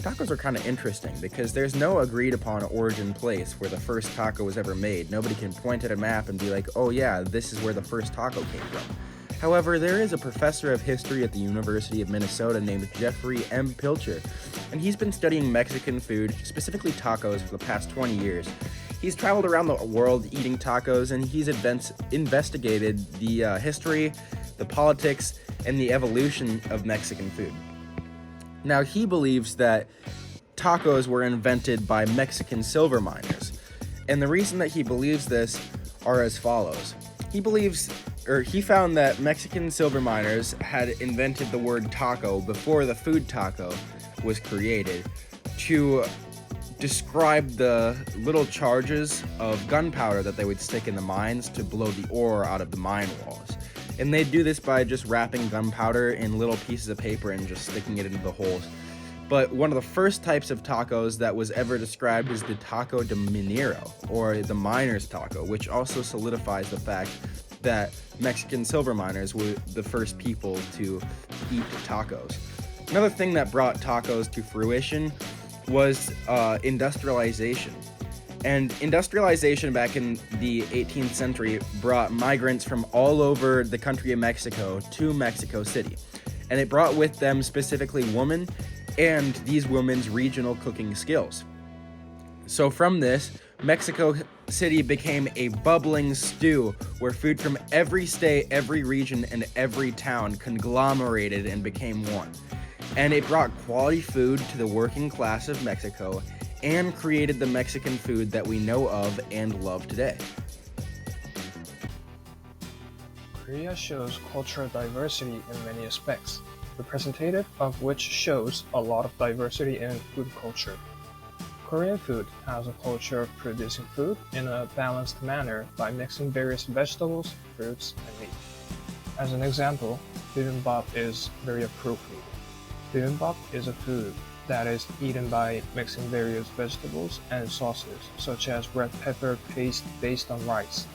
Tacos are kind of interesting because there's no agreed upon origin place where the first taco was ever made. Nobody can point at a map and be like, oh yeah, this is where the first taco came from. However, there is a professor of history at the University of Minnesota named Jeffrey M. Pilcher, and he's been studying Mexican food, specifically tacos, for the past 20 years. He's traveled around the world eating tacos, and he's investigated the history, the politics, and the evolution of Mexican food. Now, he believes that tacos were invented by Mexican silver miners. And the reason that he believes this are as follows. He found that Mexican silver miners had invented the word taco before the food taco was created to describe the little charges of gunpowder that they would stick in the mines to blow the ore out of the mine walls. And they do this by just wrapping gunpowder in little pieces of paper and just sticking it into the holes. But one of the first types of tacos that was ever described is the taco de minero, or the miner's taco, which also solidifies the fact that Mexican silver miners were the first people to eat tacos. Another thing that brought tacos to fruition was industrialization. And industrialization back in the 18th century brought migrants from all over the country of Mexico to Mexico City. And it brought with them specifically women and these women's regional cooking skills. So from this, Mexico City became a bubbling stew where food from every state, every region, and every town conglomerated and became one. And it brought quality food to the working class of Mexico and created the Mexican food that we know of and love today. Korea shows cultural diversity in many aspects, representative of which shows a lot of diversity in food culture. Korean food has a culture of producing food in a balanced manner by mixing various vegetables, fruits, and meat. As an example, bibimbap is very appropriate. Bibimbap is a food that is eaten by mixing various vegetables and sauces, such as red pepper paste based on rice.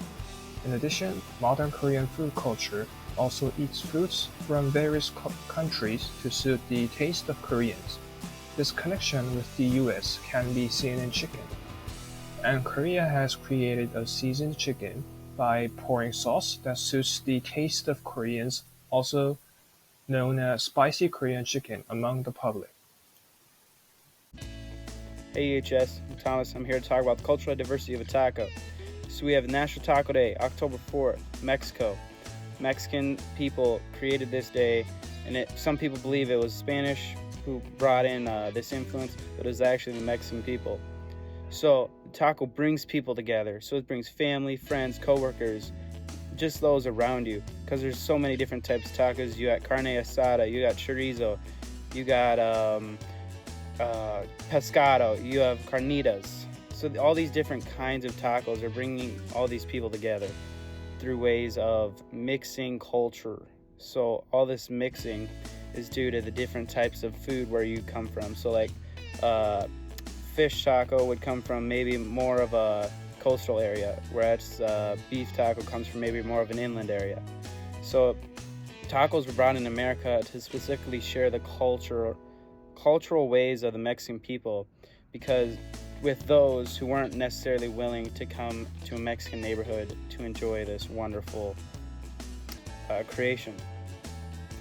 In addition, modern Korean food culture also eats foods from various countries to suit the taste of Koreans. This connection with the US can be seen in chicken. And Korea has created a seasoned chicken by pouring sauce that suits the taste of Koreans, also known as spicy Korean chicken among the public. Hey EHS, I'm Thomas. I'm here to talk about the cultural diversity of a taco. So we have National Taco Day, October 4th, Mexico. Mexican people created this day, and some people believe it was Spanish who brought in this influence, but it was actually the Mexican people. So taco brings people together. So it brings family, friends, coworkers, just those around you, because there's so many different types of tacos. You got carne asada, you got chorizo, you got pescado, you have carnitas. So all these different kinds of tacos are bringing all these people together through ways of mixing culture. So all this mixing is due to the different types of food where you come from. So like fish taco would come from maybe more of a coastal area, whereas beef taco comes from maybe more of an inland area. So tacos were brought in America to specifically share the cultural ways of the Mexican people, because with those who weren't necessarily willing to come to a Mexican neighborhood to enjoy this wonderful creation.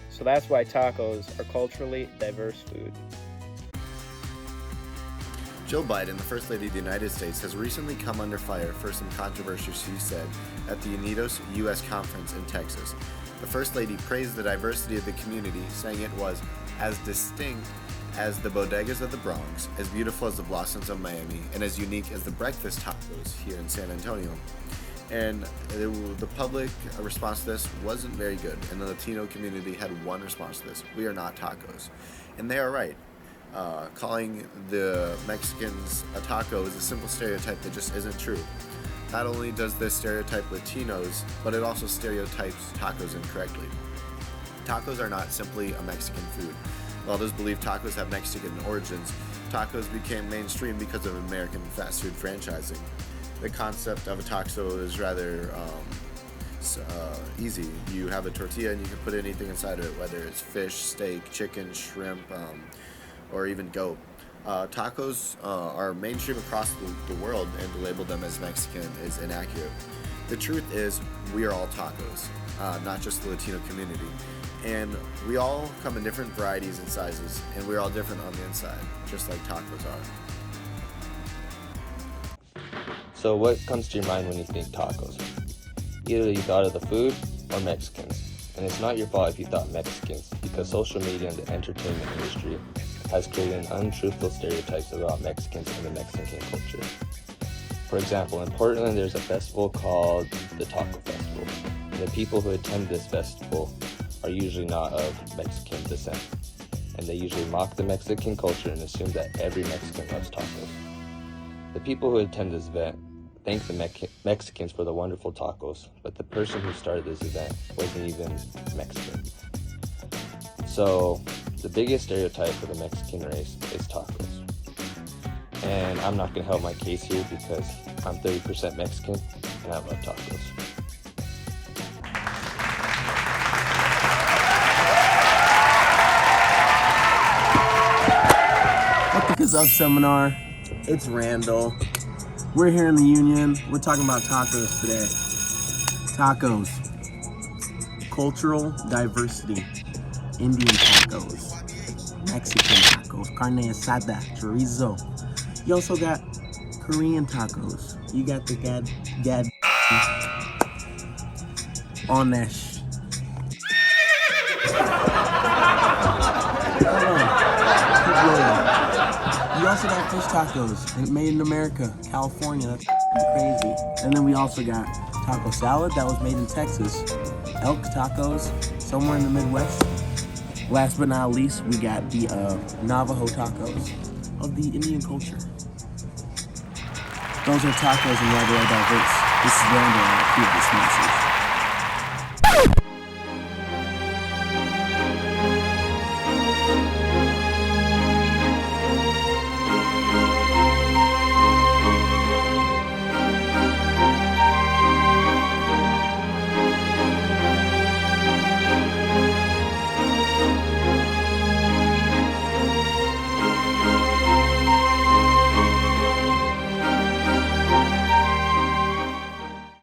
So that's why tacos are culturally diverse food. Jill Biden, the First Lady of the United States, has recently come under fire for some controversy she said at the UNIDOS U.S. conference in Texas. The First Lady praised the diversity of the community, saying it was as distinct as the bodegas of the Bronx, as beautiful as the blossoms of Miami, and as unique as the breakfast tacos here in San Antonio. And the public response to this wasn't very good, and the Latino community had one response to this: we are not tacos. And they are right. Calling the Mexicans a taco is a simple stereotype that just isn't true. Not only does this stereotype Latinos, but it also stereotypes tacos incorrectly. Tacos are not simply a Mexican food. While others believe tacos have Mexican origins, tacos became mainstream because of American fast food franchising. The concept of a taco is rather easy. You have a tortilla and you can put anything inside of it, whether it's fish, steak, chicken, shrimp, or even goat. Tacos are mainstream across the world, and to label them as Mexican is inaccurate. The truth is, we are all tacos, not just the Latino community. And we all come in different varieties and sizes, and we're all different on the inside, just like tacos are. So what comes to your mind when you think tacos? Either you thought of the food or Mexicans. And it's not your fault if you thought Mexicans, because social media and the entertainment industry has created untruthful stereotypes about Mexicans and the Mexican culture. For example, in Portland there's a festival called the Taco Festival, and the people who attend this festival are usually not of Mexican descent, and they usually mock the Mexican culture and assume that every Mexican loves tacos. The people who attend this event thank the Mexicans for the wonderful tacos, but the person who started this event wasn't even Mexican. So the biggest stereotype for the Mexican race is tacos. And I'm not going to help my case here because I'm 30% Mexican and I love tacos. What is up, seminar? It's Randall. We're here in the Union. We're talking about tacos today. Tacos. Cultural diversity. Indian tacos. Mexican tacos. Carne asada. Chorizo. You also got Korean tacos. You got the gad Onesh. You also got fish tacos, made in America, California. That's crazy. And then we also got taco salad that was made in Texas. Elk tacos, somewhere in the Midwest. Last but not least, we got the Navajo tacos of the Indian culture. Those are tacos and why they are diverse. This is Randall, and I approve this message.